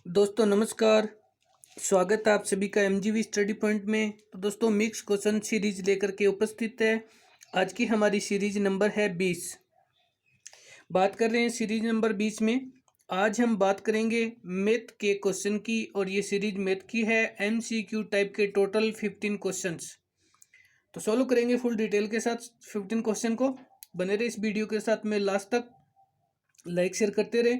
दोस्तों नमस्कार। स्वागत है आप सभी का एमजीवी स्टडी पॉइंट में। तो दोस्तों मिक्स क्वेश्चन सीरीज लेकर के उपस्थित है। आज की हमारी सीरीज नंबर है 20। बात कर रहे हैं सीरीज नंबर 20 में। आज हम बात करेंगे मैथ के क्वेश्चन की, और ये सीरीज मैथ की है। एमसीक्यू टाइप के टोटल 15 क्वेश्चंस तो सॉल्व करेंगे फुल डिटेल के साथ 15 क्वेश्चन को। बने रहे इस वीडियो के साथ में लास्ट तक, लाइक शेयर करते रहे।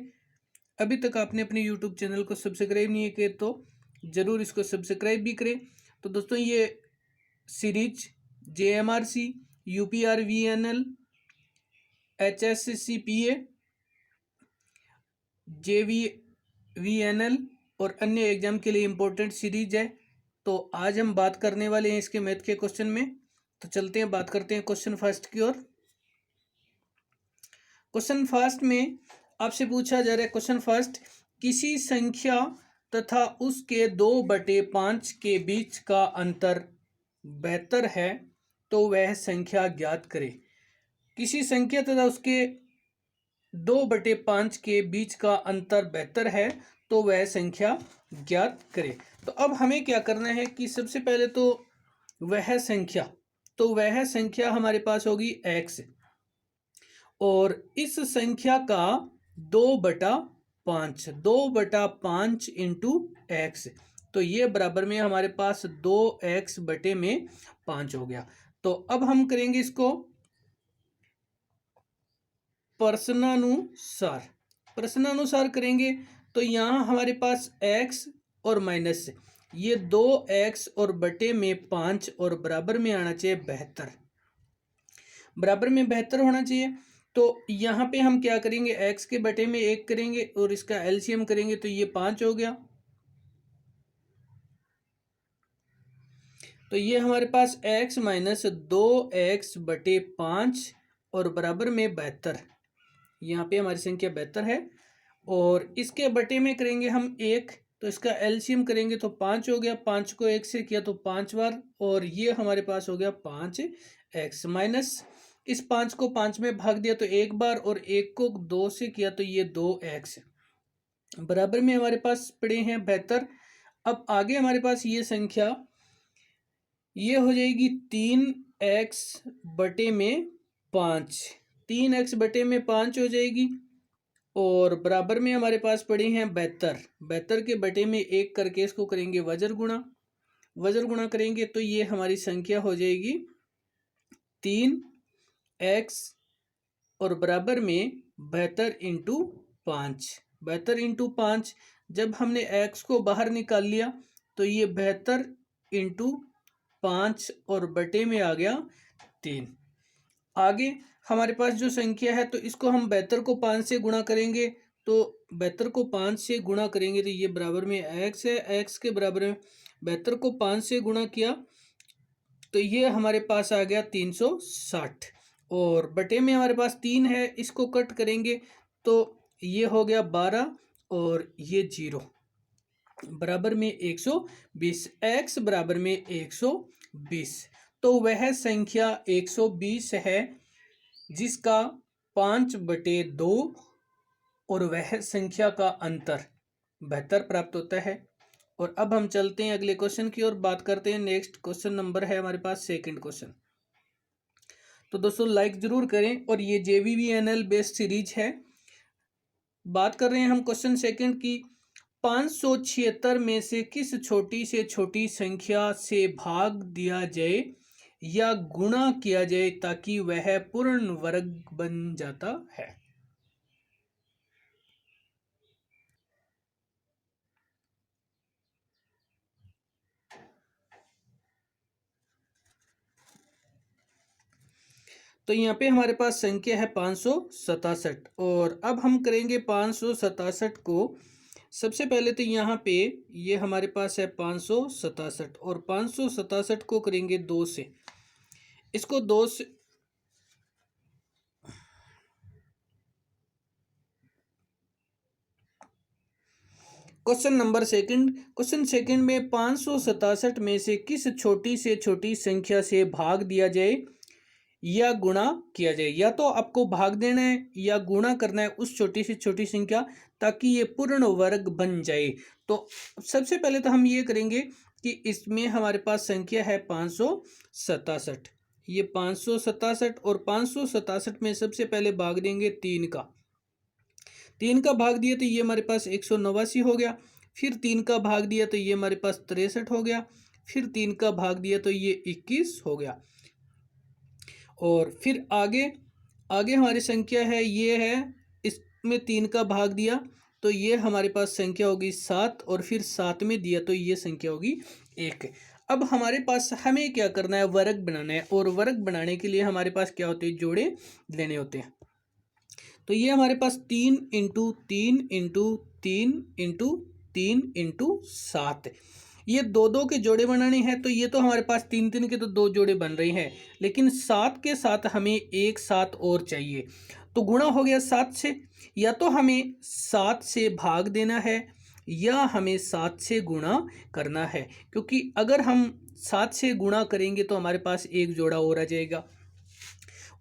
अभी तक आपने अपने यूट्यूब चैनल को सब्सक्राइब नहीं किया तो ज़रूर इसको सब्सक्राइब भी करें। तो दोस्तों ये series JMRC, UPRVNL, HSCPA, JVVNL और अन्य एग्जाम के लिए इम्पोर्टेंट सीरीज है। तो आज हम बात करने वाले हैं इसके मैथ के क्वेश्चन में। तो चलते हैं, बात करते हैं क्वेश्चन फर्स्ट की ओर। क्वेश्चन फर्स्ट में आपसे पूछा जा रहा है, क्वेश्चन फर्स्ट, किसी संख्या तथा उसके 2/5 के बीच का अंतर बेहतर है तो वह संख्या ज्ञात करे। किसी संख्या तथा उसके 2/5 के बीच का अंतर बेहतर है तो वह संख्या ज्ञात करे। तो अब हमें क्या करना है कि सबसे पहले तो वह संख्या हमारे पास होगी x, और इस संख्या का 2/5 इंटू एक्स, तो ये बराबर में हमारे पास 2x/5 हो गया। तो अब हम करेंगे इसको प्रश्नानुसार करेंगे। तो यहाँ हमारे पास x और माइनस, ये 2x और बटे में 5 और बराबर में आना चाहिए 72, बराबर में 72 होना चाहिए। तो यहाँ पे हम क्या करेंगे, x के बटे में 1 करेंगे और इसका एलसीएम करेंगे तो ये 5 हो गया। तो ये हमारे पास x माइनस 2x/5 और बराबर में 72, यहाँ पे हमारी संख्या 72 है। और इसके बटे में करेंगे हम 1, तो इसका एलसीएम करेंगे तो 5 हो गया। 5 को 1 से किया तो 5 बार, और ये हमारे पास हो गया 5x माइनस, इस 5 को 5 में भाग दिया तो 1 बार, और 1 को 2 से किया तो ये 2x, बराबर में हमारे पास पड़े हैं 72। अब आगे हमारे पास ये संख्या ये हो जाएगी 3x/5, 3x/5 हो जाएगी। और बराबर में हमारे पास पड़े हैं 72, 72 के बटे में 1 करके इसको करेंगे वज्र गुणा करेंगे तो ये हमारी संख्या हो जाएगी 3x और बराबर में 72 इंटू 5, 72 इंटू 5। जब हमने x को बाहर निकाल लिया तो ये 72 इंटू 5 और बटे में आ गया 3। आगे हमारे पास जो संख्या है तो इसको हम 72 को 5 से गुणा करेंगे, तो 72 को 5 से गुणा करेंगे तो ये बराबर में x है। x के बराबर में 72 को 5 से गुणा किया तो ये हमारे पास आ गया 360, और बटे में हमारे पास 3 है, इसको कट करेंगे तो ये हो गया 12 और ये 0, बराबर में 120, x बराबर में 120। तो वह संख्या 120 है जिसका 5/2 और वह संख्या का अंतर 72 प्राप्त होता है। और अब हम चलते हैं अगले क्वेश्चन की ओर, बात करते हैं। नेक्स्ट क्वेश्चन नंबर है हमारे पास सेकंड क्वेश्चन। तो दोस्तों लाइक जरूर करें, और ये JVVNL बेस्ड सीरीज है। बात कर रहे हैं हम क्वेश्चन सेकंड की, 576 में से किस छोटी से छोटी संख्या से भाग दिया जाए या गुणा किया जाए ताकि वह पूर्ण वर्ग बन जाता है। तो यहाँ पे हमारे पास संख्या है 567, और अब हम करेंगे 567 को। सबसे पहले तो यहाँ पे ये हमारे पास है 567, और 567 को करेंगे 2 से, इसको 2 से क्वेश्चन सेकंड में 567 में से किस छोटी से छोटी संख्या से भाग दिया जाए या गुणा किया जाए। या तो आपको भाग देना है या गुणा करना है उस छोटी से छोटी संख्या, ताकि ये पूर्ण वर्ग बन जाए। तो सबसे पहले तो हम ये करेंगे कि इसमें हमारे पास संख्या है 567। ये 567 और 567 में सबसे पहले भाग देंगे 3 का। 3 का भाग दिया तो ये हमारे पास 189 हो गया। फिर 3 का भाग दिया तो ये हमारे पास 63 हो गया। फिर 3 का भाग दिया तो ये 21 हो गया। और फिर आगे आगे हमारी संख्या है, ये है, इसमें 3 का भाग दिया तो ये हमारे पास संख्या होगी 7, और फिर 7 में दिया तो ये संख्या होगी 1। अब हमारे पास हमें क्या करना है, वर्ग बनाना है। और वर्ग बनाने के लिए हमारे पास क्या होते हैं, जोड़े लेने होते हैं। तो ये हमारे पास 3 इंटू 3 इंटू 3 इंटू 3 इंटू 7, ये दो दो के जोड़े बनाने हैं। तो ये तो हमारे पास 3 3 के तो 2 जोड़े बन रहे हैं, लेकिन 7 के साथ हमें एक 7 और चाहिए। तो गुणा हो गया 7 से। या तो हमें 7 से भाग देना है या हमें 7 से गुणा करना है, क्योंकि अगर हम 7 से गुणा करेंगे तो हमारे पास एक जोड़ा और आ जाएगा।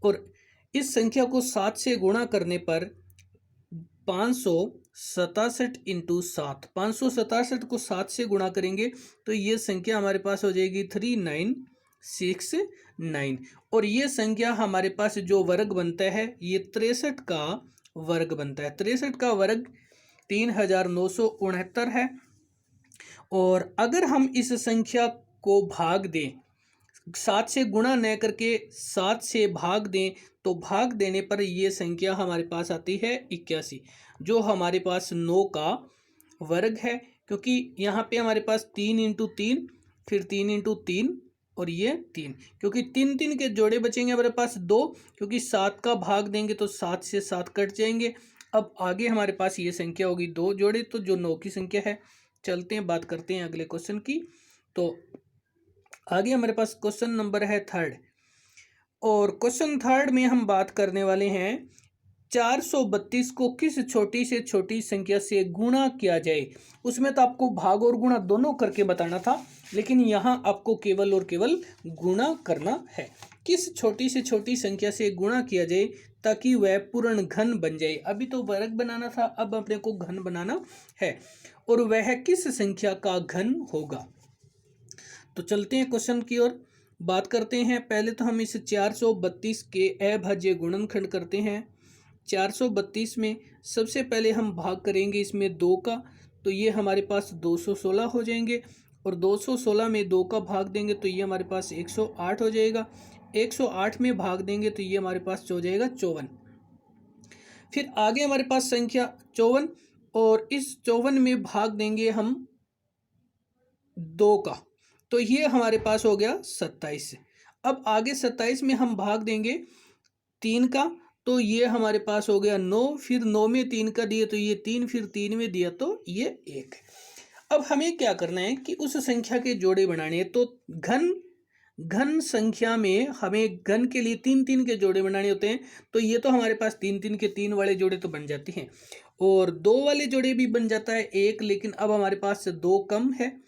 और इस संख्या को 7 से गुणा करने पर 567 इंटू 7, 567 को 7 से गुणा करेंगे तो ये संख्या हमारे पास हो जाएगी 3969। और ये संख्या हमारे पास जो वर्ग बनता है ये 63 का वर्ग बनता है। 63 का वर्ग 3969 है। और अगर हम इस संख्या को भाग दें, 7 से गुणा न करके 7 से भाग दें, तो भाग देने पर ये संख्या हमारे पास आती है 81, जो हमारे पास 9 का वर्ग है। क्योंकि यहाँ पे हमारे पास 3 इंटू 3, फिर 3 इंटू 3 और ये 3, क्योंकि 3 3 के जोड़े बचेंगे हमारे पास 2, क्योंकि 7 का भाग देंगे तो 7 से 7 कट जाएंगे। अब आगे हमारे पास ये संख्या होगी 2 जोड़े, तो जो 9 की संख्या है। चलते हैं, बात करते हैं अगले क्वेश्चन की। तो आगे हमारे पास क्वेश्चन नंबर है 3rd, और क्वेश्चन 3rd में हम बात करने वाले हैं 432 को किस छोटी से छोटी संख्या से गुणा किया जाए। उसमें तो आपको भाग और गुणा दोनों करके बताना था, लेकिन यहाँ आपको केवल और केवल गुणा करना है। किस छोटी से छोटी संख्या से गुणा किया जाए ताकि वह पूर्ण घन बन जाए। अभी तो वर्ग बनाना था, अब अपने को घन बनाना है। और वह किस संख्या का घन होगा। तो चलते हैं क्वेश्चन की ओर, बात करते हैं। पहले तो हम इस 432 के अभाज्य गुणनखंड करते हैं। 432 में सबसे पहले हम भाग करेंगे इसमें 2 का, तो ये हमारे पास 216 हो जाएंगे। और 216 में 2 का भाग देंगे तो ये हमारे पास 108 हो जाएगा। 108 में भाग देंगे तो ये हमारे पास हो जाएगा 54। फिर आगे हमारे पास संख्या 54, और इस 54 में भाग देंगे हम 2 का, तो ये हमारे पास हो गया 27। अब आगे 27 में हम भाग देंगे 3 का, तो ये हमारे पास हो गया 9। फिर 9 में 3 का दिए तो ये 3, फिर 3 में दिया तो ये 1। अब हमें क्या करना है कि उस संख्या के जोड़े बनाने हैं। तो घन संख्या में हमें घन के लिए 3 3 के जोड़े बनाने होते हैं। तो ये तो हमारे पास 3 3 के 3 वाले जोड़े तो बन जाते हैं, और 2 वाले जोड़े भी बन जाता है 1, लेकिन अब हमारे पास 2 कम है।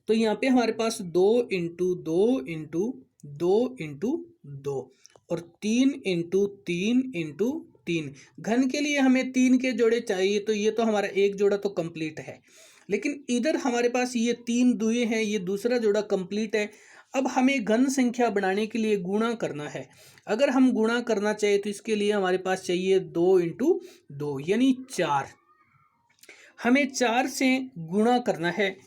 तो यहाँ पे हमारे पास 2 इंटू 2 इंटू 2 इंटू 2 और 3 इंटू 3 इंटू 3। घन के लिए हमें 3 के जोड़े चाहिए, तो ये तो हमारा एक जोड़ा तो कंप्लीट है। लेकिन इधर हमारे पास ये 3 दुए हैं, ये दूसरा जोड़ा कंप्लीट है। अब हमें घन संख्या बनाने के लिए गुणा करना है। अगर हम गुणा करना चाहिए तो इसके लिए हमारे पास चाहिए 2 इंटू 2 यानी 4। हमें 4 से गुणा करना है,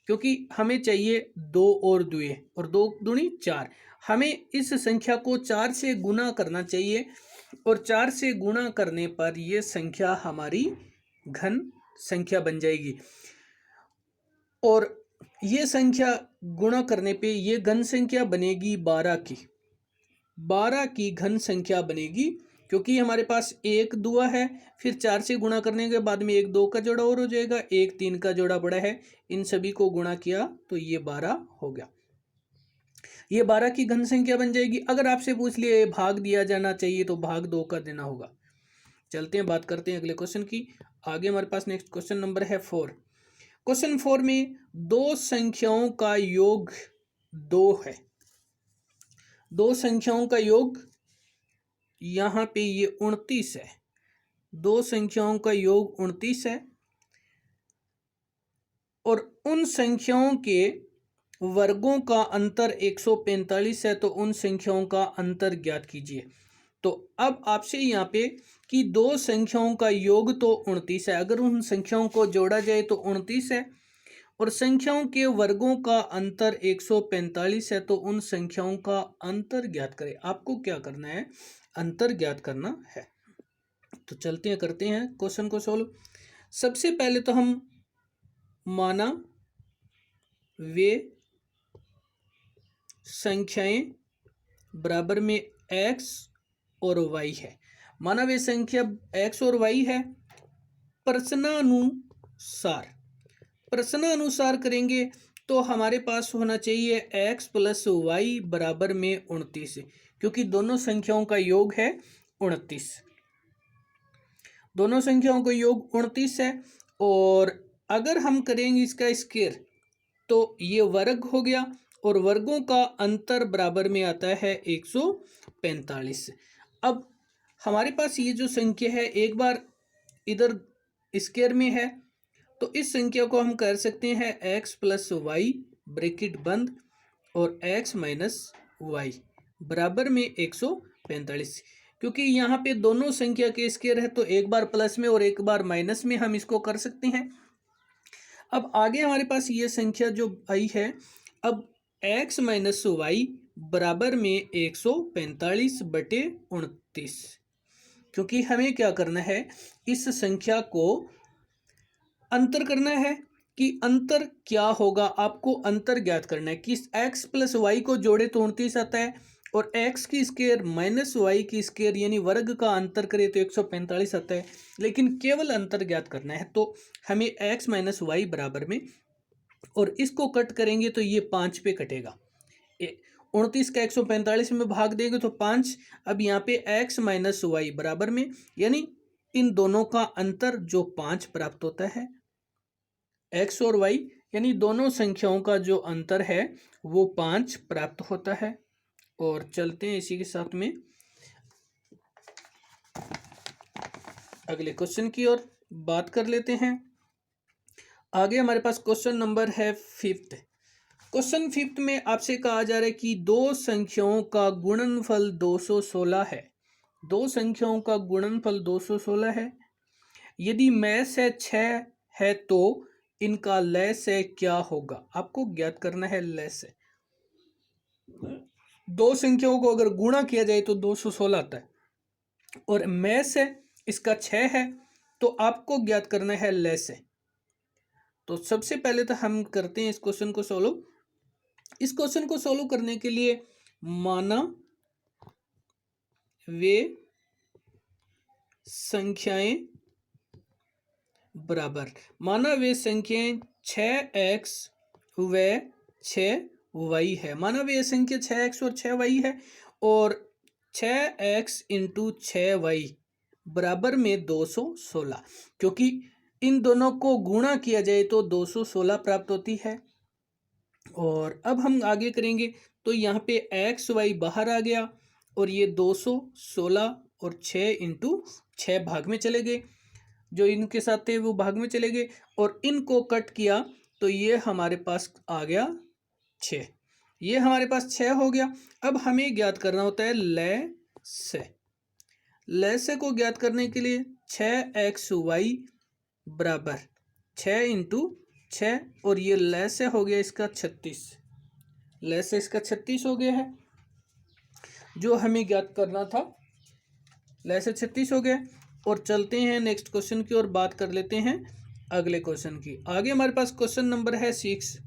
क्योंकि हमें चाहिए 2 और दुए, और 2 दूनी 4। हमें इस संख्या को 4 से गुणा करना चाहिए, और 4 से गुणा करने पर यह संख्या हमारी घन संख्या बन जाएगी। और ये संख्या गुणा करने पे ये घन संख्या बनेगी 12 की। 12 की घन संख्या बनेगी, क्योंकि हमारे पास एक दुआ है। फिर 4 से गुणा करने के बाद में एक 2 का जोड़ा और हो जाएगा, एक 3 का जोड़ा बड़ा है। इन सभी को गुणा किया तो ये 12 हो गया। ये 12 की घन संख्या बन जाएगी। अगर आपसे पूछ लिया भाग दिया जाना चाहिए तो भाग 2 का देना होगा। चलते हैं, बात करते हैं अगले क्वेश्चन की। आगे हमारे पास नेक्स्ट क्वेश्चन नंबर है 4। क्वेश्चन 4 में 2 संख्याओं का योग 2 है। दो संख्याओं का योग, यहाँ पे ये 29 है, दो संख्याओं का योग 29 है और उन संख्याओं के वर्गों का अंतर 145 है, तो उन संख्याओं का अंतर ज्ञात कीजिए। तो अब आपसे यहाँ पे कि दो संख्याओं का योग तो 29 है, अगर उन संख्याओं को जोड़ा जाए तो 29 है, और संख्याओं के वर्गों का अंतर 145 है, तो उन संख्याओं का अंतर ज्ञात करें। आपको क्या करना है, अंतर ज्ञात करना है। तो चलते हैं, करते हैं क्वेश्चन को सोल्व। सबसे पहले तो हम माना वे संख्याएं बराबर में x और y है। माना वे संख्या x और y है, प्रश्नानुसार करेंगे तो हमारे पास होना चाहिए x प्लस वाई बराबर में 29, क्योंकि दोनों संख्याओं का योग है 29, दोनों संख्याओं का योग 29 है। और अगर हम करेंगे इसका स्क्वायर तो ये वर्ग हो गया, और वर्गों का अंतर बराबर में आता है 145। अब हमारे पास ये जो संख्या है एक बार इधर स्क्वायर में है, तो इस संख्या को हम कर सकते हैं x प्लस वाई ब्रैकेट बंद और x माइनस वाई बराबर में 145, क्योंकि यहाँ पे दोनों संख्या के स्क्वायर है तो एक बार प्लस में और एक बार माइनस में हम इसको कर सकते हैं। अब आगे हमारे पास ये संख्या जो आई है, अब x माइनस वाई बराबर में 145/29, क्योंकि हमें क्या करना है, इस संख्या को अंतर करना है कि अंतर क्या होगा। आपको अंतर ज्ञात करना है कि x प्लस वाई को जोड़े तो 29 आता है, और x की स्क्वायर माइनस वाई की स्क्वायर यानी वर्ग का अंतर करे तो 145 आता है, लेकिन केवल अंतर ज्ञात करना है। तो हमें x माइनस वाई बराबर में, और इसको कट करेंगे तो ये 5 पे कटेगा, 29 का 145 में भाग देंगे तो 5। अब यहाँ पे x माइनस वाई बराबर में, यानी इन दोनों का अंतर जो 5 प्राप्त होता है, x और y यानी दोनों संख्याओं का जो अंतर है वो 5 प्राप्त होता है। और चलते हैं इसी के साथ में अगले क्वेश्चन की ओर बात कर लेते हैं। आगे हमारे पास क्वेश्चन नंबर है 5th। क्वेश्चन 5th में आपसे कहा जा रहा है कि दो संख्याओं का गुणनफल 216 है, दो संख्याओं का गुणनफल 216 है। यदि में से 6 है तो इनका लय से क्या होगा। आपको ज्ञात करना है लय से। दो संख्याओं को अगर गुणा किया जाए तो 216 आता है, और में से इसका 6 है, तो आपको ज्ञात करना है लय से। तो सबसे पहले तो हम करते हैं इस क्वेश्चन को सोल्व। इस क्वेश्चन को सोल्व करने के लिए माना वे संख्याएं बराबर, माना वे संख्याएं 6x व 6y है। माना वे संख्या 6x और 6y है, और 6x इंटू 6y बराबर में 216, क्योंकि इन दोनों को गुणा किया जाए तो 216 प्राप्त होती है। और अब हम आगे करेंगे तो यहाँ पे एक्स वाई बाहर आ गया, और ये 216 और 6 इंटू 6 भाग में चले गए, जो इनके साथ थे वो भाग में चले गए, और इनको कट किया तो ये हमारे पास आ गया 6, ये हमारे पास 6 हो गया। अब हमें ज्ञात करना होता है लय से। लय से को ज्ञात करने के लिए 6xy बराबर 6 इंटू 6, और ये लय से हो गया इसका 36, लय से इसका 36 हो गया है जो हमें ज्ञात करना था, लय से 36 हो गया। और चलते हैं नेक्स्ट क्वेश्चन की ओर बात कर लेते हैं अगले क्वेश्चन की। आगे हमारे पास क्वेश्चन नंबर है 6।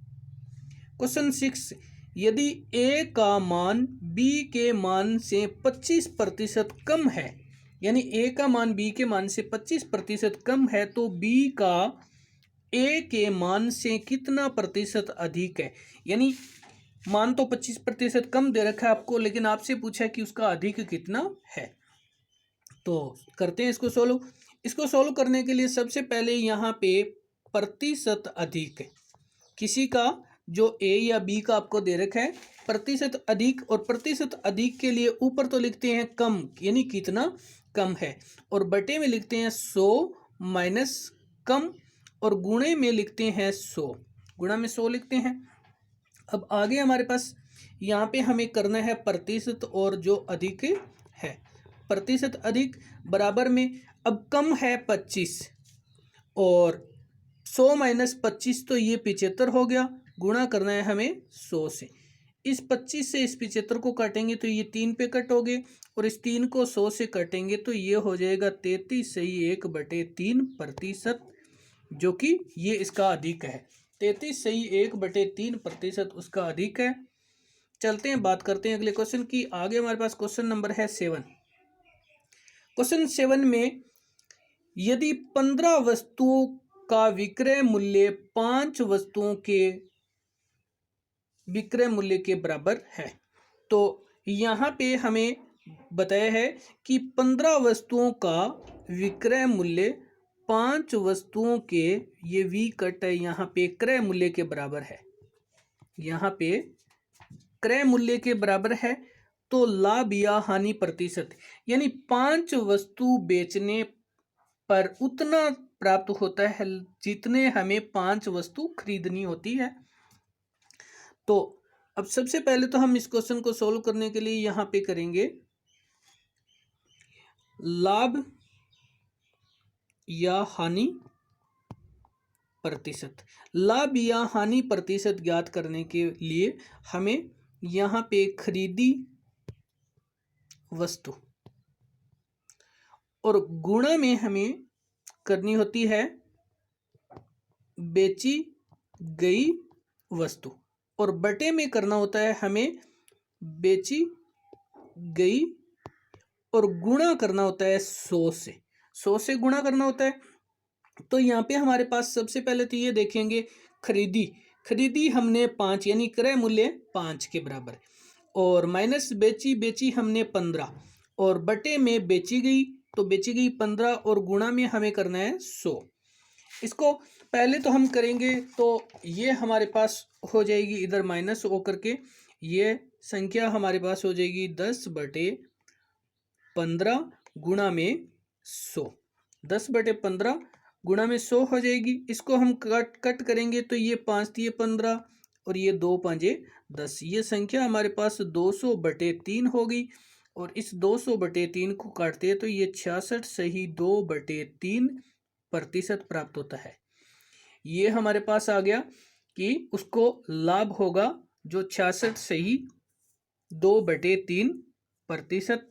क्वेश्चन 6, यदि a का मान b के मान से 25% कम है, यानी a का मान b के मान से 25% कम है, तो b का a के मान से कितना प्रतिशत अधिक है। यानी मान तो 25% कम दे रखा है आपको, लेकिन आपसे पूछा है कि उसका अधिक कितना है। तो करते हैं इसको सोल्व। इसको सोल्व करने के लिए सबसे पहले यहाँ पे प्रतिशत अधिक है, किसी का जो ए या बी का आपको दे रखा है, प्रतिशत अधिक, और प्रतिशत अधिक के लिए ऊपर तो लिखते हैं कम, यानी कितना कम है, और बटे में लिखते हैं 100 माइनस कम, और गुणे में लिखते हैं 100, गुणा में 100 लिखते हैं। अब आगे हमारे पास यहाँ पे हमें करना है प्रतिशत और जो अधिक है, प्रतिशत अधिक बराबर में, अब कम है 25 और 100 माइनस 25 तो ये 75 हो गया, गुणा करना है हमें 100 से। इस 25 से इस 75 को काटेंगे तो ये 3 पे कट हो गए, और इस 3 को 100 से काटेंगे तो ये हो जाएगा 33/1/3%, जो कि ये इसका अधिक है। 33/1/3% उसका अधिक है। चलते हैं, बात करते हैं अगले क्वेश्चन की। आगे हमारे पास क्वेश्चन नंबर है 7। क्वेश्चन 7 में यदि 15 वस्तुओं का विक्रय मूल्य 5 वस्तुओं के विक्रय मूल्य के बराबर है, तो यहाँ पे हमें बताया है कि 15 वस्तुओं का विक्रय मूल्य 5 वस्तुओं के, ये वी कट है यहाँ पे, क्रय मूल्य के बराबर है, यहाँ पे क्रय मूल्य के बराबर है। तो लाभ या हानि प्रतिशत, यानी 5 वस्तु बेचने पर उतना प्राप्त होता है जितने हमें 5 वस्तु खरीदनी होती है। तो अब सबसे पहले तो हम इस क्वेश्चन को सोल्व करने के लिए यहाँ पे करेंगे लाभ या हानि प्रतिशत। लाभ या हानि प्रतिशत ज्ञात करने के लिए हमें यहाँ पे खरीदी वस्तु और गुणा में हमें करनी होती है बेची गई वस्तु, और बटे में करना होता है हमें बेची गई, और गुणा करना होता है 100 से, 100 से गुणा करना होता है। तो यहाँ पे हमारे पास सबसे पहले तो ये देखेंगे खरीदी हमने 5, यानी क्रय मूल्य 5 के बराबर, और माइनस बेची हमने 15, और बटे में बेची गई, तो बेची गई 15, और गुणा में हमें करना है 100। इसको पहले तो हम करेंगे तो ये हमारे पास हो जाएगी इधर माइनस हो करके, ये संख्या हमारे पास हो जाएगी 10/15 गुणा में 100, 10/15 गुणा में 100 हो जाएगी। इसको हम कट करेंगे तो ये 5 दिए 15 और ये 2 5 10, ये संख्या हमारे पास 200/3 हो गई, और इस 200/3 को काटते हैं तो ये 66/2/3% प्राप्त होता है। ये हमारे पास आ गया कि उसको लाभ होगा जो 66/2/3%।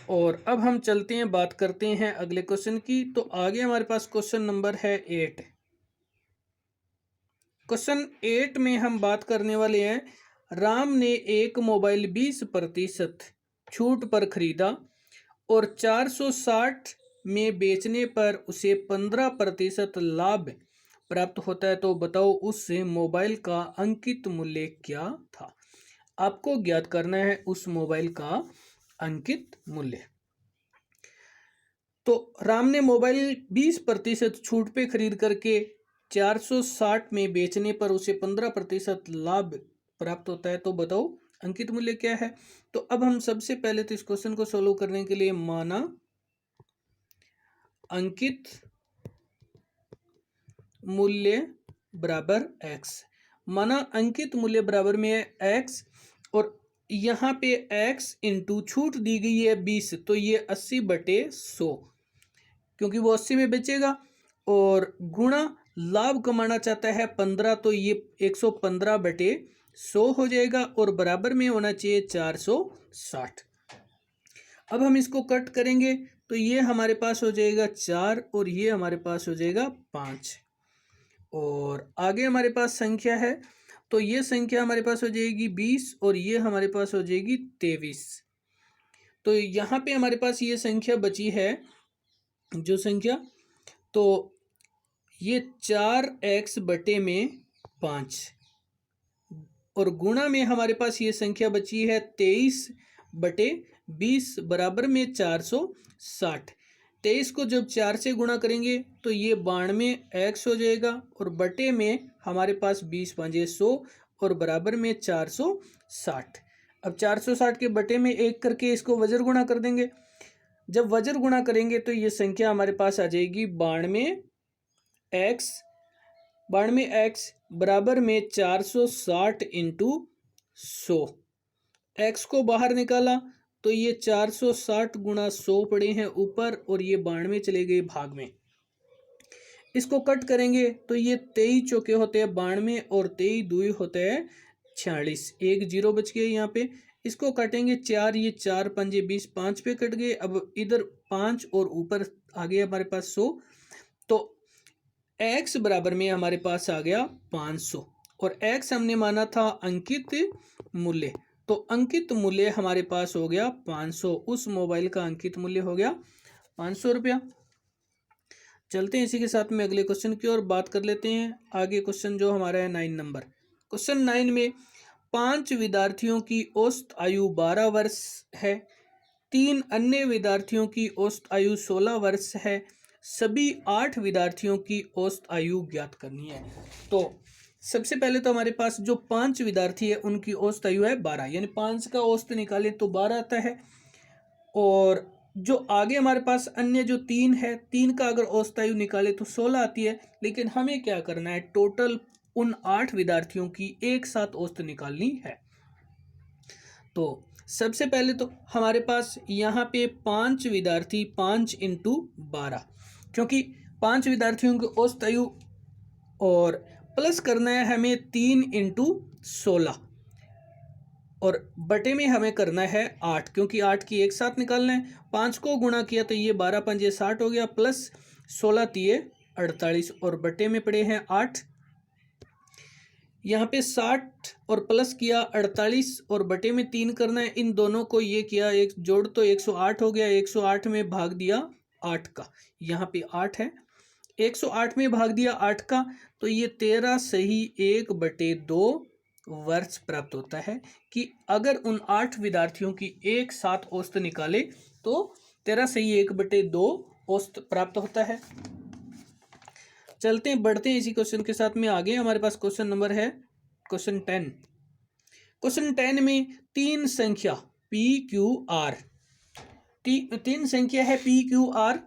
और अब हम चलते हैं, बात करते हैं अगले क्वेश्चन की। तो आगे हमारे पास क्वेश्चन नंबर है 8। क्वेश्चन 8 में हम बात करने वाले हैं, राम ने एक मोबाइल 20% छूट पर खरीदा और 460 में बेचने पर उसे 15% लाभ प्राप्त होता है, तो बताओ उस मोबाइल का अंकित मूल्य क्या था। आपको ज्ञात करना है उस मोबाइल का अंकित मूल्य। तो राम ने मोबाइल 20% छूट पे खरीद करके 460 में बेचने पर उसे 15% लाभ प्राप्त होता है, तो बताओ अंकित मूल्य क्या है। तो अब हम सबसे पहले तो इस क्वेश्चन को सोल्व करने के लिए माना अंकित मूल्य बराबर x, माना अंकित मूल्य बराबर में है x, और यहाँ पे x इंटू छूट दी गई है 20, तो ये 80/100, क्योंकि वो 80 में बेचेगा, और गुणा लाभ कमाना चाहता है 15, तो ये 115/100 हो जाएगा, और बराबर में होना चाहिए 460। अब हम इसको कट करेंगे तो ये हमारे पास हो जाएगा 4, और ये हमारे पास हो जाएगा 5, और आगे हमारे पास संख्या है, तो ये संख्या हमारे पास हो जाएगी 20, और ये हमारे पास हो जाएगी 23। तो यहाँ पे हमारे पास ये संख्या बची है जो संख्या, तो ये 4x/5, और गुणा में हमारे पास ये संख्या बची है 23/20 बराबर में 460। 23 को जब 4 से गुणा करेंगे तो ये 92 x हो जाएगा और बटे में हमारे पास 20 पंजे 100 और बराबर में 460। अब 460 के बटे में 1 करके इसको वज्र गुणा कर देंगे। जब वज्र गुणा करेंगे तो ये संख्या हमारे पास आ जाएगी 92x बराबर में 460 इंटू 100। x को बाहर निकाला तो ये 460 गुणा 100 पड़े हैं ऊपर और ये 92 चले गए भाग में। इसको कट करेंगे तो ये 23 चौके होते हैं 92 और 23 दूई होते हैं 46। एक जीरो बच गया यहाँ पे। इसको काटेंगे 4, ये 4 पंजे 20, 5 पे कट गए। अब इधर 5 और ऊपर आ गया हमारे पास 100, तो x बराबर में हमारे पास आ गया 500 और x हमने माना था अंकित मूल्य, तो अंकित मूल्य हमारे पास हो गया 500। उस मोबाइल का अंकित मूल्य हो गया 500 रुपया। चलते हैं इसी के साथ में अगले क्वेश्चन की ओर बात कर लेते हैं। आगे क्वेश्चन जो हमारा है 9 नंबर। क्वेश्चन 9 में 5 विद्यार्थियों की औसत आयु 12 वर्ष है, 3 अन्य विद्यार्थियों की औसत आयु 16 वर्ष है, सभी 8 विद्यार्थियों की औसत आयु ज्ञात करनी है। तो सबसे पहले तो हमारे पास जो 5 विद्यार्थी है उनकी औसत आयु है 12, यानी 5 का औसत निकालें तो 12 आता है। और जो आगे हमारे पास अन्य जो 3 है, 3 का अगर औसत आयु निकाले तो 16 आती है। लेकिन हमें क्या करना है, टोटल उन 8 विद्यार्थियों की एक साथ औसत निकालनी है। तो सबसे पहले तो हमारे पास यहाँ पे 5 विद्यार्थी, 5 इंटू 12, क्योंकि 5 विद्यार्थियों की औसत आयु और प्लस करना है हमें 3 इंटू 16 और बटे में हमें करना है 8, क्योंकि 8 की एक साथ निकालना है। 5 को गुणा किया तो ये 12 पंजे 60 हो गया, प्लस 16 तिये 48 और बटे में पड़े हैं 8। यहाँ पे 60 और प्लस किया 48 और बटे में 3 करना है। इन दोनों को ये किया, एक जोड़ तो 108 हो गया, 108 में भाग दिया 8 का, यहाँ पे 8 है, 108 में भाग दिया 8 का, तो ये 13 सही 1/2 वर्ष प्राप्त होता है। कि अगर उन 8 विद्यार्थियों की एक साथ औसत निकाले तो 13 सही 1/2 औसत प्राप्त होता है। चलते हैं, बढ़ते हैं इसी क्वेश्चन के साथ में आगे। हमारे पास क्वेश्चन नंबर है क्वेश्चन 10। क्वेश्चन 10 में 3 संख्या पी क्यू आर, 3 संख्या है पी क्यू आर।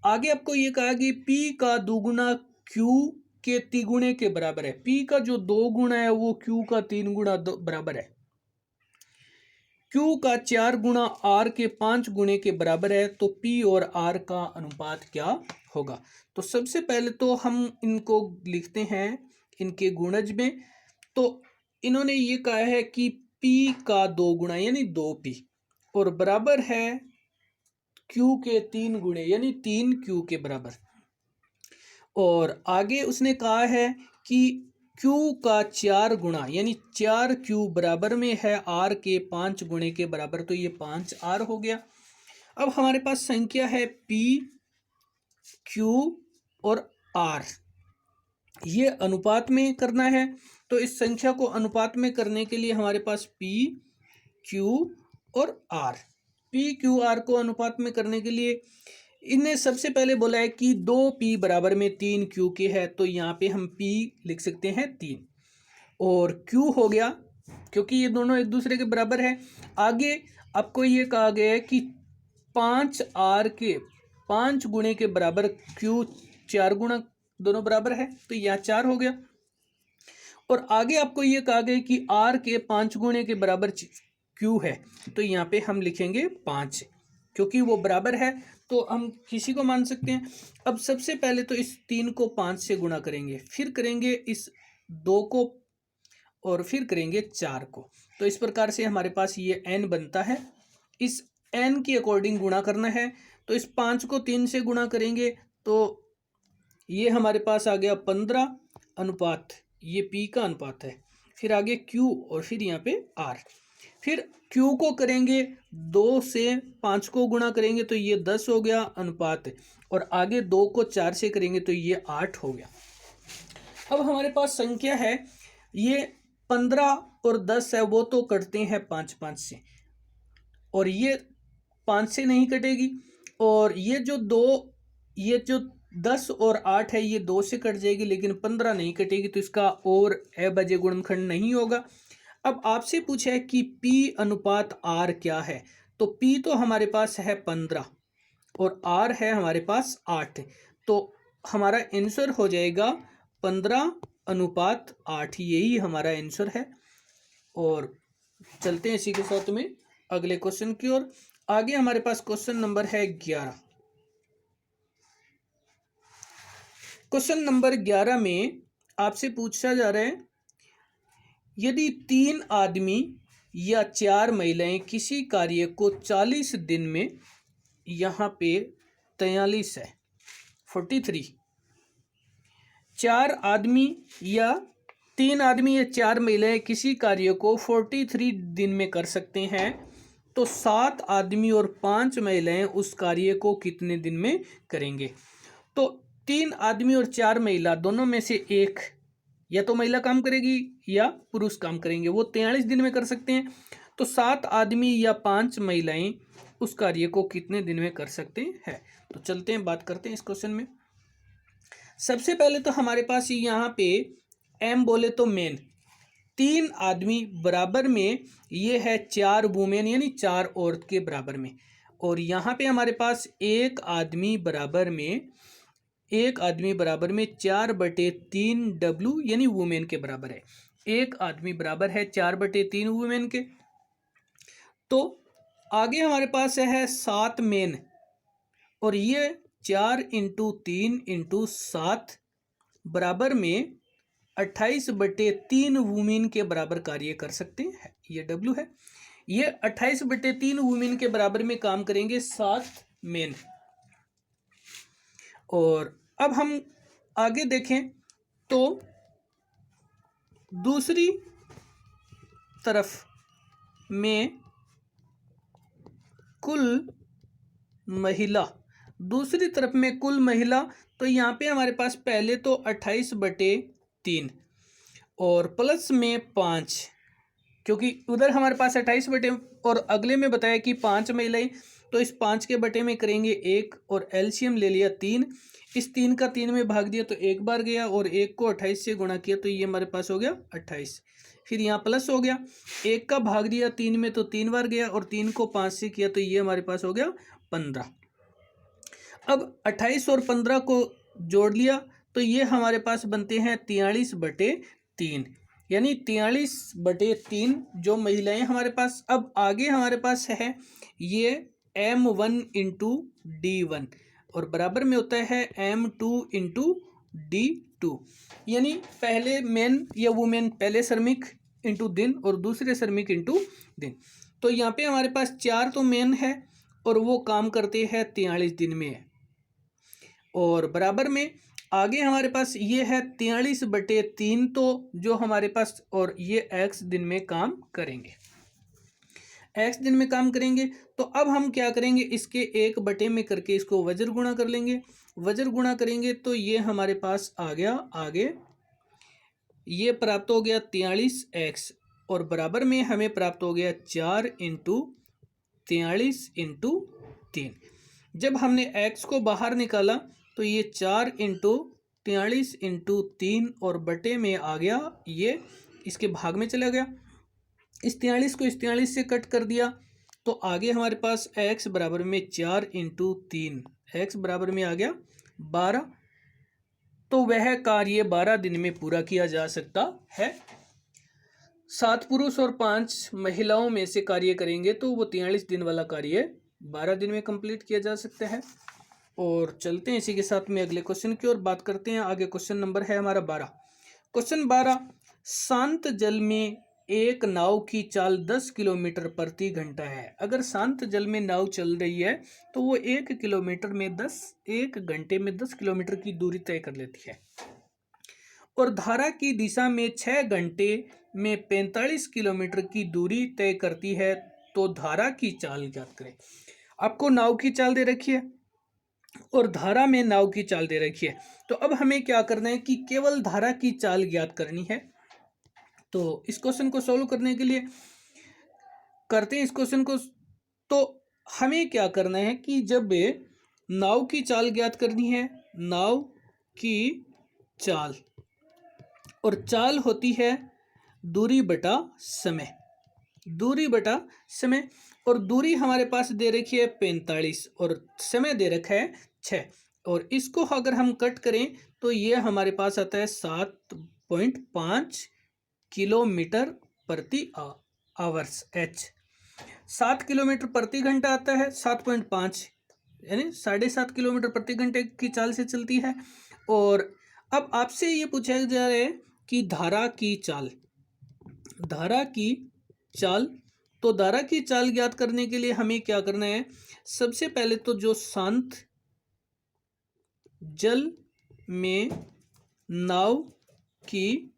आगे आपको ये कहा कि P का दुगुना Q के तिगुने के बराबर है। P का जो 2 गुना है वो Q का 3 गुना बराबर है। Q का 4 गुना R के 5 गुने के बराबर है। तो P और R का अनुपात क्या होगा? तो सबसे पहले तो हम इनको लिखते हैं इनके गुणज में। तो इन्होंने ये कहा है कि P का 2 गुना यानी 2P और बराबर है Q के 3 गुणे यानी 3Q के बराबर। और आगे उसने कहा है कि Q का 4 गुणा यानी 4Q बराबर में है R के 5 गुणे के बराबर, तो ये 5R हो गया। अब हमारे पास संख्या है P, Q और R, ये अनुपात में करना है। तो इस संख्या को अनुपात में करने के लिए हमारे पास P, Q और R, P Q R को अनुपात में करने के लिए इन्हें सबसे पहले बोला है कि 2P बराबर में 3Q के है। तो यहाँ पे हम P लिख सकते हैं 3 और Q हो गया, क्योंकि ये दोनों एक दूसरे के बराबर है। आगे आपको ये कहा गया है कि 5R के 5 गुणे के बराबर Q 4 गुणा दोनों बराबर है, तो यहाँ 4 हो गया। और आगे आपको ये कहा गया कि R के 5 गुणे के बराबर Q है, तो यहाँ पे हम लिखेंगे 5, क्योंकि वो बराबर है तो हम किसी को मान सकते हैं। अब सबसे पहले तो इस 3 को 5 से गुणा करेंगे, फिर करेंगे इस 2 को और फिर करेंगे 4 को। तो इस प्रकार से हमारे पास ये n बनता है। इस n के अकॉर्डिंग गुणा करना है। तो इस 5 को 3 से गुणा करेंगे तो ये हमारे पास आ गया 15 अनुपात, ये P का अनुपात है। फिर आगे Q और फिर यहाँ पे R। फिर Q को करेंगे 2 से 5 को गुणा करेंगे तो ये 10 हो गया अनुपात, और आगे 2 को 4 से करेंगे तो ये 8 हो गया। अब हमारे पास संख्या है ये 15 और 10 है, वो तो कटते हैं 5 5 से, और ये 5 से नहीं कटेगी। और ये जो 10 और 8 है ये 2 से कट जाएगी, लेकिन 15 नहीं कटेगी, तो इसका और अभाज्य गुणनखंड नहीं होगा। अब आपसे पूछा है कि P अनुपात R क्या है, तो P तो हमारे पास है 15 और R है हमारे पास 8, तो हमारा आंसर हो जाएगा 15:8, यही हमारा आंसर है। और चलते हैं इसी के साथ में अगले क्वेश्चन की ओर। आगे हमारे पास क्वेश्चन नंबर है 11। क्वेश्चन नंबर 11 में आपसे पूछा जा रहा है, यदि 3 आदमी या 4 महिलाएं किसी कार्य को 40 दिन में, यहाँ पे 43 है 43, 3 आदमी या 4 महिलाएं किसी कार्य को 43 दिन में कर सकते हैं, तो 7 आदमी और 5 महिलाएं उस कार्य को कितने दिन में करेंगे। तो 3 आदमी और 4 महिला दोनों में से एक, या तो महिला काम करेगी या पुरुष काम करेंगे, वो 43 दिन में कर सकते हैं। तो 7 आदमी या 5 महिलाएं उस कार्य को कितने दिन में कर सकते हैं। तो चलते हैं बात करते हैं इस क्वेश्चन में। सबसे पहले तो हमारे पास यहाँ पे एम बोले तो मेन, 3 आदमी बराबर में ये है 4 वुमेन, यानी 4 औरत के बराबर में, और यहाँ पे हमारे पास एक आदमी बराबर में 4/3 डब्लू यानी वुमेन के बराबर है। एक आदमी बराबर है 4/3 वुमेन के। तो आगे हमारे पास है 7 मेन, और ये 4 × 3 × 7 बराबर में 28/3 वुमेन के बराबर कार्य कर सकते हैं। ये डब्लू है, ये 28/3 वुमेन के बराबर में काम करेंगे 7 मेन। और अब हम आगे देखें तो दूसरी तरफ में कुल महिला, तो यहाँ पे हमारे पास पहले तो 28/3 और प्लस में 5, क्योंकि उधर हमारे पास 28 और अगले में बताया कि 5 महिलाएं, तो इस 5 के बटे में करेंगे 1 और एलसीएम ले लिया 3। इस 3 का 3 में भाग दिया तो एक बार गया, और 1 को 28 से गुणा किया तो ये हमारे पास हो गया 28। फिर यहाँ प्लस हो गया, 1 का भाग दिया 3 में तो 3 बार गया, और 3 को 5 से किया तो ये हमारे पास हो गया 15। अब 28 और 15 को जोड़ लिया तो ये हमारे पास बनते हैं 43/3, यानी 43/3 जो महिलाएं हमारे पास। अब आगे हमारे पास है ये M1 × D1 और बराबर में होता है M2 × D2, यानी पहले मेन या वुमेन, पहले श्रमिक इंटू दिन और दूसरे श्रमिक इंटू दिन। तो यहाँ पे हमारे पास 4 तो मेन है और वो काम करते हैं 43 दिन में, और बराबर में आगे हमारे पास ये है 43/3 तो जो हमारे पास, और ये x दिन में काम करेंगे, x दिन में काम करेंगे। तो अब हम क्या करेंगे, इसके 1 बटे में करके इसको वज्र गुणा कर लेंगे। वज्र गुणा करेंगे तो ये हमारे पास आ गया, आगे ये प्राप्त हो गया 43x, और बराबर में हमें प्राप्त हो गया 4 × 43 × 3। जब हमने x को बाहर निकाला तो ये 4 × 43 × 3 और बटे में आ गया, ये इसके भाग में चला गया। इस 43 को इस 43 से कट कर दिया तो आगे हमारे पास x बराबर में 4 × 3, x बराबर में आ गया 12। तो वह कार्य 12 दिन में पूरा किया जा सकता है। 7 पुरुष और 5 महिलाओं में से कार्य करेंगे तो वो 43 दिन वाला कार्य 12 दिन में कंप्लीट किया जा सकता है। और चलते हैं इसी के साथ में अगले क्वेश्चन की ओर, बात करते हैं। आगे क्वेश्चन नंबर है हमारा 12। क्वेश्चन 12, शांत जल में एक नाव की चाल 10 किलोमीटर प्रति घंटा है। अगर शांत जल में नाव चल रही है तो वो 1 घंटे में 10 किलोमीटर की दूरी तय कर लेती है, और धारा की दिशा में 6 घंटे में 45 किलोमीटर की दूरी तय करती है, तो धारा की चाल ज्ञात करें। आपको नाव की चाल दे रखी है और धारा में नाव की चाल दे रखी है, तो अब हमें क्या करना है कि केवल धारा की चाल ज्ञात करनी है। तो इस क्वेश्चन को सॉल्व करने के लिए करते हैं इस क्वेश्चन को। तो हमें क्या करना है कि जब नाव की चाल ज्ञात करनी है, नाव की चाल, और चाल होती है दूरी बटा समय, दूरी बटा समय, और दूरी हमारे पास दे रखी है 45 और समय दे रखा है 6, और इसको अगर हम कट करें तो ये हमारे पास आता है 7.5 किलोमीटर प्रति आवर्स एच। 7 किलोमीटर प्रति घंटा आता है, 7.5 यानी 7.5 किलोमीटर प्रति घंटे की चाल से चलती है। और अब आपसे ये पूछा जा रहा है कि धारा की चाल, धारा की चाल, तो धारा की चाल ज्ञात करने के लिए हमें क्या करना है, सबसे पहले तो जो शांत जल में नाव की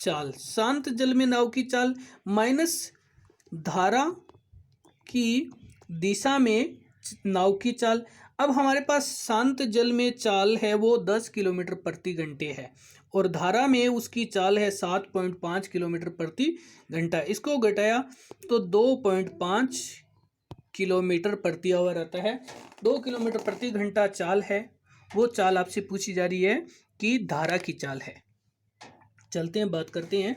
चाल, शांत जल में नाव की चाल माइनस धारा की दिशा में नाव की चाल। अब हमारे पास शांत जल में चाल है वो 10 किलोमीटर प्रति घंटे है, और धारा में उसकी चाल है 7.5 किलोमीटर प्रति घंटा। इसको घटाया तो 2.5 किलोमीटर प्रति आवर आता है। 2 किलोमीटर प्रति घंटा चाल है, वो चाल आपसे पूछी जा रही है कि धारा की चाल है। चलते हैं, बात करते हैं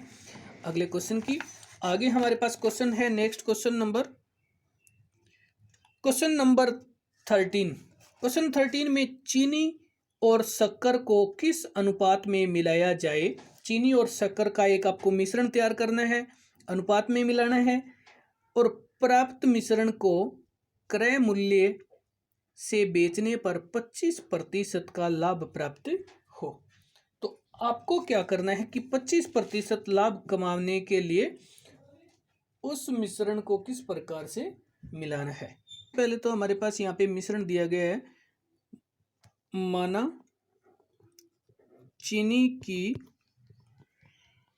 अगले क्वेश्चन की। आगे हमारे पास क्वेश्चन है, नेक्स्ट क्वेश्चन नंबर 13। क्वेश्चन 13 में चीनी और शक्कर को किस अनुपात में मिलाया जाए। चीनी और शक्कर का एक आपको मिश्रण तैयार करना है, अनुपात में मिलाना है, और प्राप्त मिश्रण को क्रय मूल्य से बेचने पर 25% का लाभ प्राप्त हो। तो आपको क्या करना है कि 25% लाभ कमाने के लिए उस मिश्रण को किस प्रकार से मिलाना है। पहले तो हमारे पास यहाँ पे मिश्रण दिया गया है, माना चीनी की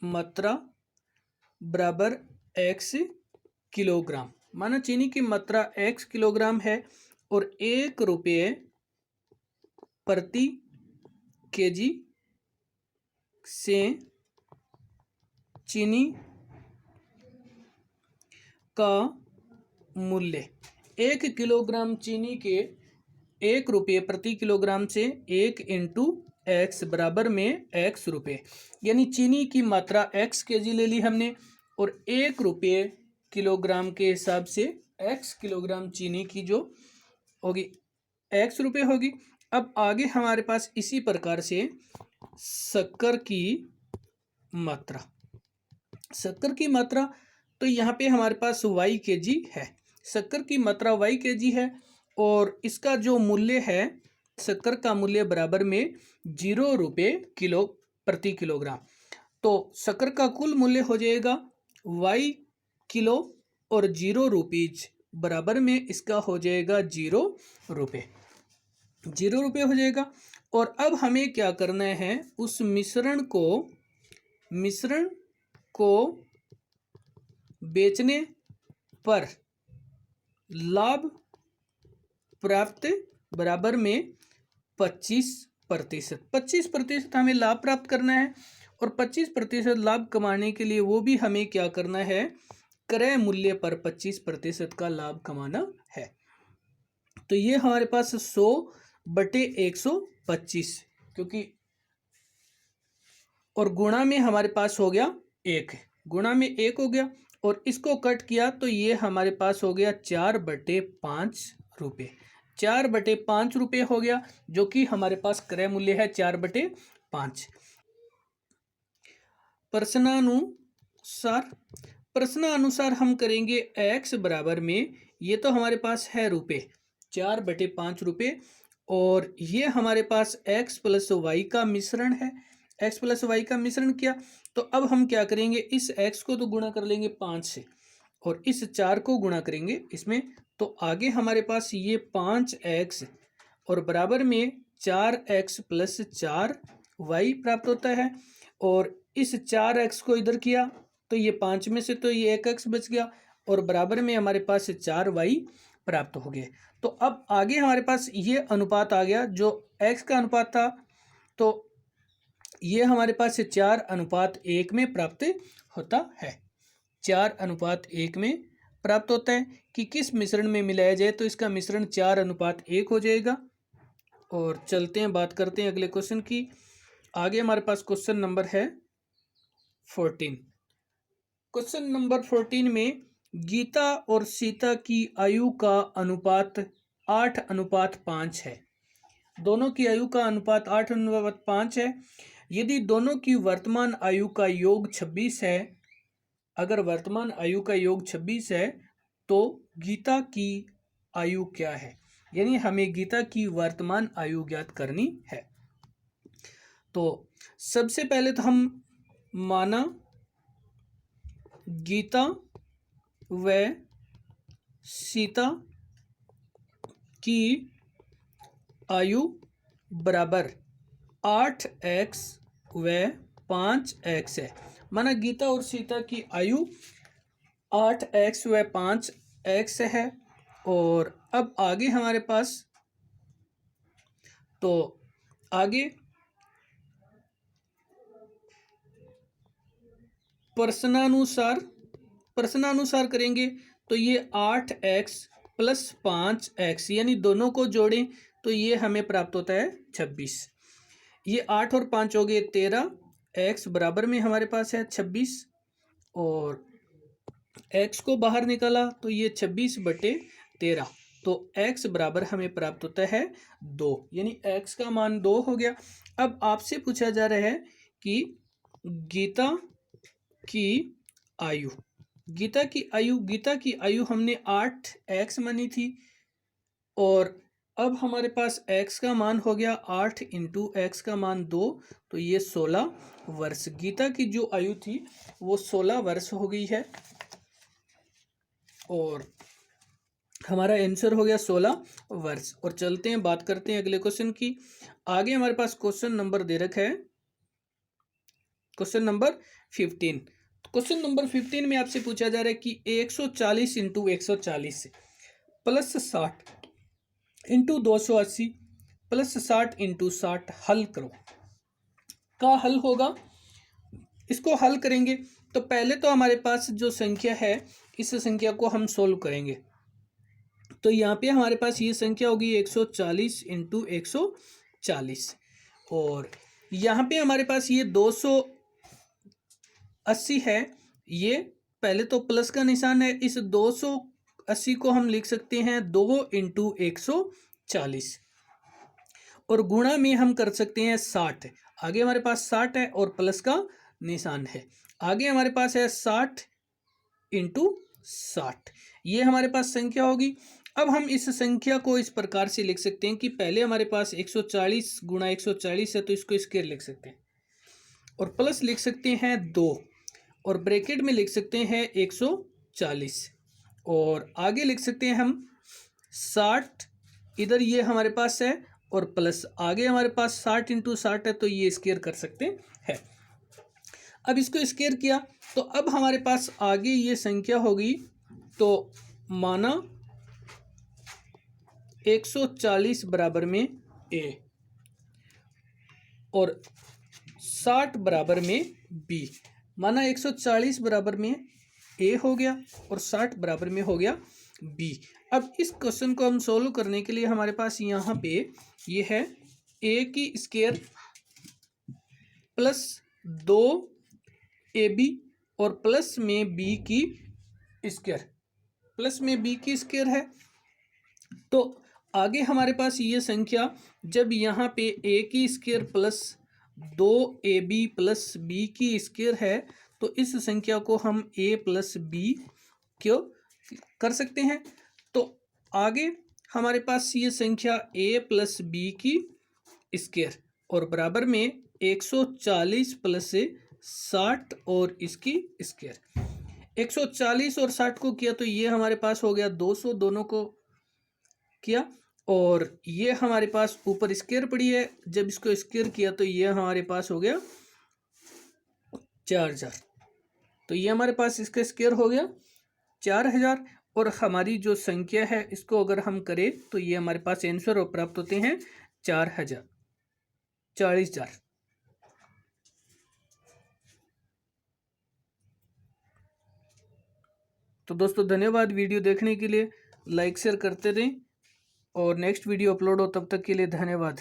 मात्रा बराबर x किलोग्राम, माना चीनी की मात्रा x किलोग्राम है, और 1 रुपये प्रति केजी से चीनी का मूल्य, 1 किलोग्राम चीनी के 1 रुपये प्रति किलोग्राम से 1 इंटू एक्स बराबर में x रुपये, यानी चीनी की मात्रा x केजी ले ली हमने, और 1 रुपये किलोग्राम के हिसाब से x किलोग्राम चीनी की जो होगी x रुपये होगी। अब आगे हमारे पास इसी प्रकार से शक्कर की मात्रा, शक्कर की मात्रा, तो यहाँ पे हमारे पास y केजी है, शक्कर की मात्रा y केजी है, और इसका जो मूल्य है, शक्कर का मूल्य बराबर में 0 रुपये किलो प्रति किलोग्राम। तो शक्कर का कुल मूल्य हो जाएगा y किलो और 0 रुपीज बराबर में इसका हो जाएगा 0 रुपये, 0 रुपये हो जाएगा। और अब हमें क्या करना है, उस मिश्रण को बेचने पर लाभ प्राप्त बराबर में 25% हमें लाभ प्राप्त करना है, और 25% लाभ कमाने के लिए वो भी हमें क्या करना है, क्रय मूल्य पर 25% का लाभ कमाना है। तो ये हमारे पास 100/125, क्योंकि और गुणा में हमारे पास हो गया 1, गुणा में 1 हो गया, और इसको कट किया तो ये हमारे पास हो गया 4/5 रुपये, 4/5 रुपये हो गया, जो कि हमारे पास क्रय मूल्य है 4/5। प्रश्नानुसार हम करेंगे x बराबर में, ये तो हमारे पास है रुपये, 4/5 रुपये, और ये हमारे पास x प्लस वाई का मिश्रण है, x प्लस वाई का मिश्रण किया। तो अब हम क्या करेंगे, इस x को तो गुणा कर लेंगे 5 से, और इस 4 को गुणा करेंगे इसमें, तो आगे हमारे पास ये 5x और बराबर में 4x प्लस 4y प्राप्त होता है, और इस 4x को इधर किया तो ये 5 में से तो ये 1x बच गया, और बराबर में हमारे पास 4y प्राप्त हो गए। तो अब आगे हमारे पास ये अनुपात आ गया, जो x का अनुपात था, तो ये हमारे पास 4:1 में प्राप्त होता है, 4:1 में प्राप्त होता है कि किस मिश्रण में मिलाया जाए, तो इसका मिश्रण 4:1 हो जाएगा। और चलते हैं, बात करते हैं अगले क्वेश्चन की। आगे हमारे पास क्वेश्चन नंबर है 14। क्वेश्चन नंबर 14 में गीता और सीता की आयु का अनुपात 8:5 है। दोनों की आयु का अनुपात 8:5 है। यदि दोनों की वर्तमान आयु का योग 26 है, अगर वर्तमान आयु का योग 26 है तो गीता की आयु क्या है, यानी हमें गीता की वर्तमान आयु ज्ञात करनी है। तो सबसे पहले तो हम माना गीता व सीता की आयु बराबर 8x व 5x है। माना गीता और सीता की आयु 8x व 5x है। और अब आगे हमारे पास, तो आगे प्रश्नानुसार करेंगे तो ये 8x + 5x यानी दोनों को जोड़ें तो ये हमें प्राप्त होता है 26। ये 8 और 5 हो गए 13, x बराबर में हमारे पास है 26 और x को बाहर निकाला तो ये 26/13, तो x बराबर हमें प्राप्त होता है 2, यानी x का मान 2 हो गया। अब आपसे पूछा जा रहा है कि गीता की आयु हमने 8x मानी थी और अब हमारे पास x का मान हो गया 8 × x का मान 2, तो ये 16 वर्ष। गीता की जो आयु थी वो 16 वर्ष हो गई है और हमारा आंसर हो गया 16 वर्ष। और चलते हैं, बात करते हैं अगले क्वेश्चन की। आगे हमारे पास क्वेश्चन नंबर दे रखा है क्वेश्चन नंबर 15। क्वेश्चन नंबर 15 में आपसे पूछा जा रहा है कि 140 × 140 + 60 × 280 + 60 × 60 हल करो। का हल होगा, इसको हल करेंगे तो पहले तो हमारे पास जो संख्या है इस संख्या को हम सोल्व करेंगे। तो यहाँ पे हमारे पास ये संख्या होगी 140 × 140 और यहाँ पे हमारे पास ये 280 है। ये पहले तो प्लस का निशान है, इस 280 को हम लिख सकते हैं 2 × 140 और गुणा में हम कर सकते हैं 60। आगे हमारे पास 60 है और प्लस का निशान है। आगे हमारे पास है 60 × 60, ये हमारे पास संख्या होगी। अब हम इस संख्या को इस प्रकार से लिख सकते हैं कि पहले हमारे पास 140 × 140 है तो इसको स्क्वायर लिख सकते हैं और प्लस लिख सकते हैं 2 और ब्रैकेट में लिख सकते हैं 140 और आगे लिख सकते हैं हम 60, इधर ये हमारे पास है और प्लस आगे हमारे पास 60 × 60 है तो ये स्क्वायर कर सकते हैं। अब इसको स्क्वायर किया तो अब हमारे पास आगे ये संख्या होगी, तो माना 140 बराबर में a और 60 बराबर में b। माना 140 बराबर में a हो गया और 60 बराबर में हो गया b। अब इस क्वेश्चन को हम सोल्व करने के लिए हमारे पास यहाँ पे ये है a की स्क्वायर प्लस 2ab और प्लस में b की स्क्वायर है। तो आगे हमारे पास ये संख्या जब यहाँ पे a की square plus 2ab plus b की स्क्वायर है तो इस संख्या को हम a + b क्यों कर सकते हैं। तो आगे हमारे पास ये संख्या a + b की स्क्वायर और बराबर में 140 + 60 और इसकी स्क्वायर। 140 और 60 को किया तो ये हमारे पास हो गया 200, दोनों को किया और ये हमारे पास ऊपर स्क्वायर पड़ी है, जब इसको स्क्वायर किया तो ये हमारे पास हो गया 4000। तो ये हमारे पास इसका स्क्वायर हो गया 4000 और हमारी जो संख्या है इसको अगर हम करें तो ये हमारे पास आंसर और प्राप्त होते हैं 40,000। तो दोस्तों धन्यवाद वीडियो देखने के लिए, लाइक शेयर करते रहें और नेक्स्ट वीडियो अपलोड हो तब तक के लिए धन्यवाद।